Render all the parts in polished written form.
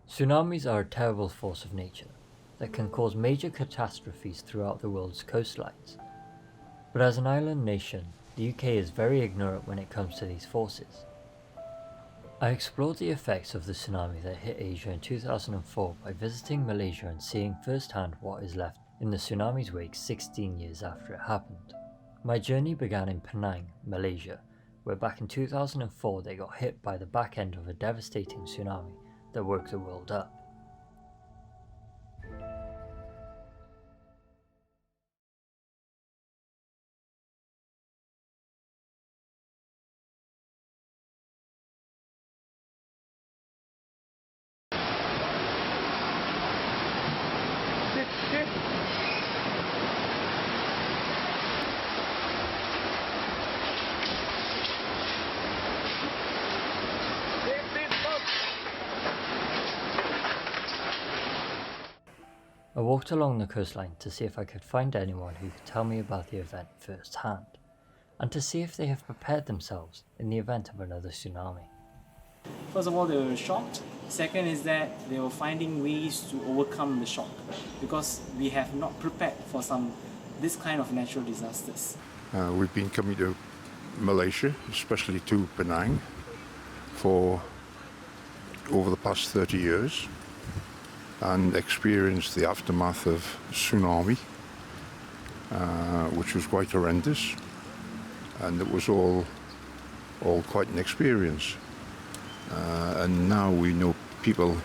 Tsunamis are a terrible force of nature that can cause major catastrophes throughout the world's coastlines. But as an island nation, the UK is very ignorant when it comes to these forces. I explored the effects of the tsunami that hit Asia in 2004 by visiting Malaysia and seeing firsthand what is left in the tsunami's wake 16 years after it happened. My journey began in Penang, Malaysia, where back in 2004 they got hit by the back end of a devastating tsunami that woke the world up. I walked along the coastline to see if I could find anyone who could tell me about the event firsthand, and to see if they have prepared themselves in the event of another tsunami. First of all, they were shocked. Second is that they were finding ways to overcome the shock because we have not prepared for this kind of natural disasters. We've been coming to Malaysia, especially to Penang, for over the past 30 years and experienced the aftermath of tsunami, which was quite horrendous, and it was all quite an experience. And now we know people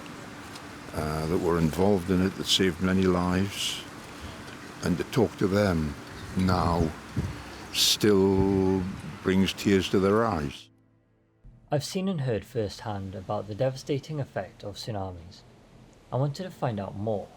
that were involved in it, that saved many lives, and to talk to them now still brings tears to their eyes. I've seen and heard firsthand about the devastating effect of tsunamis. I wanted to find out more.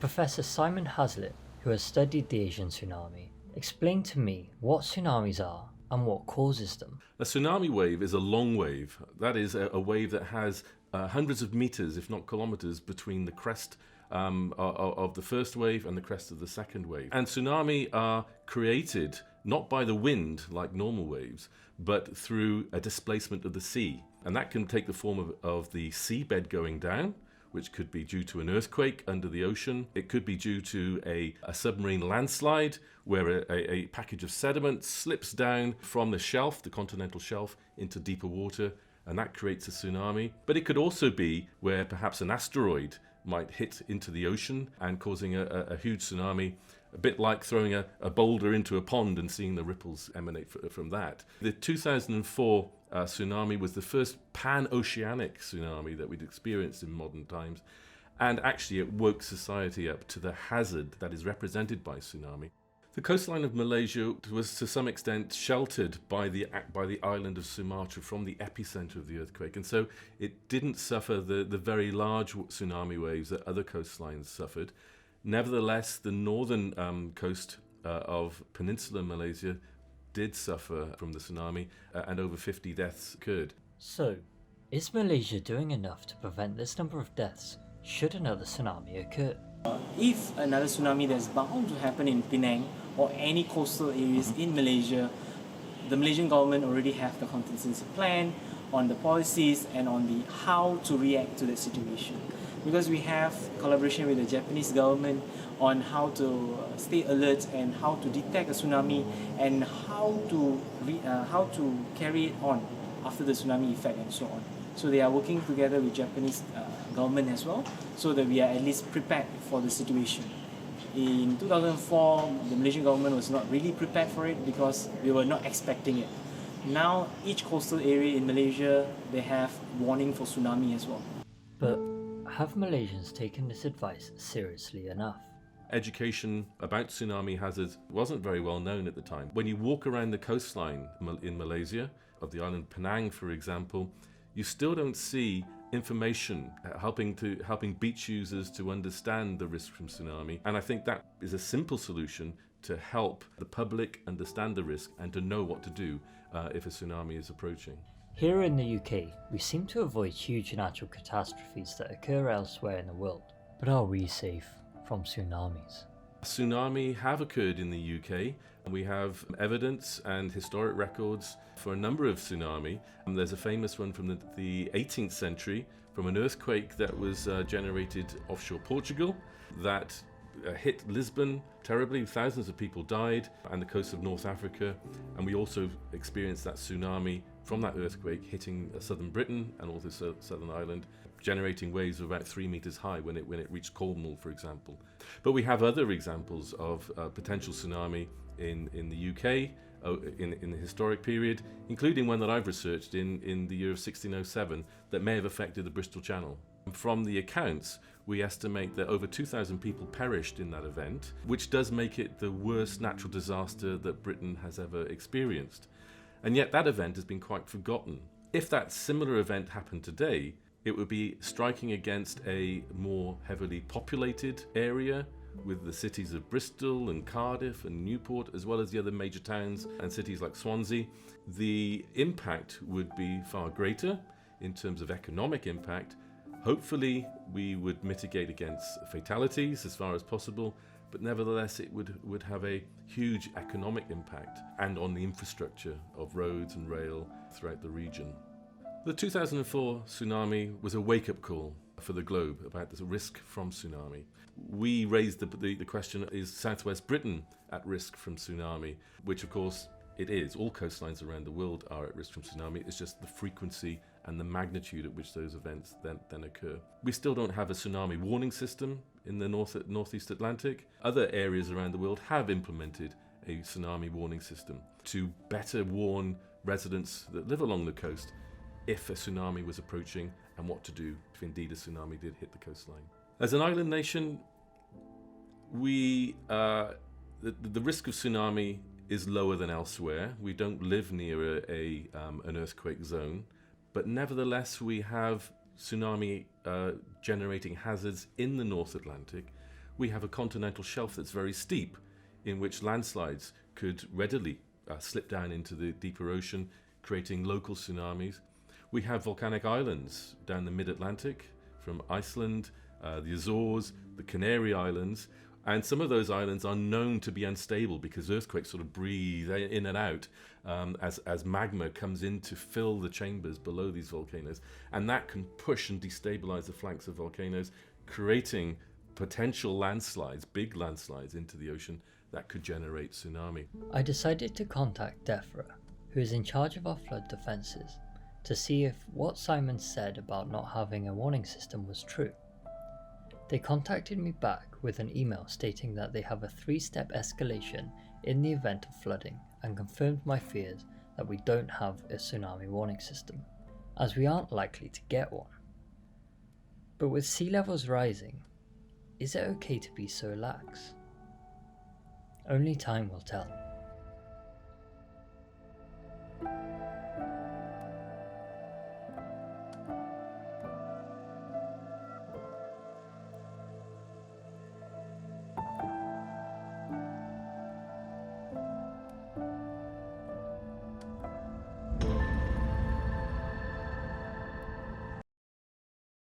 Professor Simon Hazlitt, who has studied the Asian tsunami, explained to me what tsunamis are and what causes them. A tsunami wave is a long wave. That is a wave that has hundreds of meters, if not kilometers, between the crest of the first wave and the crest of the second wave. And tsunami are created not by the wind like normal waves, but through a displacement of the sea. And that can take the form of the seabed going down, which could be due to an earthquake under the ocean. It could be due to a submarine landslide where a package of sediment slips down from the shelf, the continental shelf, into deeper water, and that creates a tsunami. But it could also be where perhaps an asteroid might hit into the ocean and causing a huge tsunami, a bit like throwing a boulder into a pond and seeing the ripples emanate from that. The 2004 tsunami was the first pan-oceanic tsunami that we'd experienced in modern times, and actually it woke society up to the hazard that is represented by tsunami. The coastline of Malaysia was to some extent sheltered by the island of Sumatra from the epicenter of the earthquake, and so it didn't suffer the very large tsunami waves that other coastlines suffered. Nevertheless, the northern coast of peninsular Malaysia did suffer from the tsunami, and over 50 deaths occurred. So, is Malaysia doing enough to prevent this number of deaths should another tsunami occur? If another tsunami that's bound to happen in Penang or any coastal areas in Malaysia, the Malaysian government already have the contingency plan on the policies and on the how to react to the situation. Because we have collaboration with the Japanese government on how to stay alert and how to detect a tsunami and how to carry it on after the tsunami effect and so on. So they are working together with Japanese government as well, so that we are at least prepared for the situation. In 2004, the Malaysian government was not really prepared for it because we were not expecting it. Now, each coastal area in Malaysia, they have warning for tsunami as well. But have Malaysians taken this advice seriously enough? Education about tsunami hazards wasn't very well known at the time. When you walk around the coastline in Malaysia, of the island Penang, for example, you still don't see information helping beach users to understand the risk from tsunami. And I think that is a simple solution to help the public understand the risk and to know what to do if a tsunami is approaching. Here in the UK, we seem to avoid huge natural catastrophes that occur elsewhere in the world. But are we safe from tsunamis? Tsunami have occurred in the UK, and we have evidence and historic records for a number of tsunami. There's a famous one from the 18th century from an earthquake that was generated offshore Portugal that hit Lisbon terribly. Thousands of people died, and the coast of North Africa. And we also experienced that tsunami from that earthquake hitting southern Britain and also southern Ireland, generating waves of about 3 meters high when it reached Cornwall, for example. But we have other examples of potential tsunami in the UK in the historic period, including one that I've researched in the year of 1607 that may have affected the Bristol Channel. From the accounts, we estimate that over 2,000 people perished in that event, which does make it the worst natural disaster that Britain has ever experienced. And yet that event has been quite forgotten. If that similar event happened today, it would be striking against a more heavily populated area with the cities of Bristol and Cardiff and Newport, as well as the other major towns and cities like Swansea. The impact would be far greater in terms of economic impact. Hopefully, we would mitigate against fatalities as far as possible, but nevertheless, it would have a huge economic impact and on the infrastructure of roads and rail throughout the region. The 2004 tsunami was a wake-up call for the globe about the risk from tsunami. We raised the question, is southwest Britain at risk from tsunami? Which of course it is. All coastlines around the world are at risk from tsunami. It's just the frequency and the magnitude at which those events then occur. We still don't have a tsunami warning system in the northeast Atlantic. Other areas around the world have implemented a tsunami warning system to better warn residents that live along the coast if a tsunami was approaching and what to do if indeed a tsunami did hit the coastline. As an island nation, the risk of tsunami is lower than elsewhere. We don't live near an earthquake zone, but nevertheless we have tsunami generating hazards in the North Atlantic. We have a continental shelf that's very steep, in which landslides could readily slip down into the deeper ocean, creating local tsunamis. We have volcanic islands down the mid-Atlantic, from Iceland, the Azores, the Canary Islands, and some of those islands are known to be unstable because earthquakes sort of breathe in and out as magma comes in to fill the chambers below these volcanoes, and that can push and destabilize the flanks of volcanoes, creating potential landslides, big landslides into the ocean that could generate tsunami. I decided to contact DEFRA, who is in charge of our flood defences, to see if what Simon said about not having a warning system was true. They contacted me back with an email stating that they have a 3-step escalation in the event of flooding and confirmed my fears that we don't have a tsunami warning system, as we aren't likely to get one. But with sea levels rising, is it okay to be so lax? Only time will tell.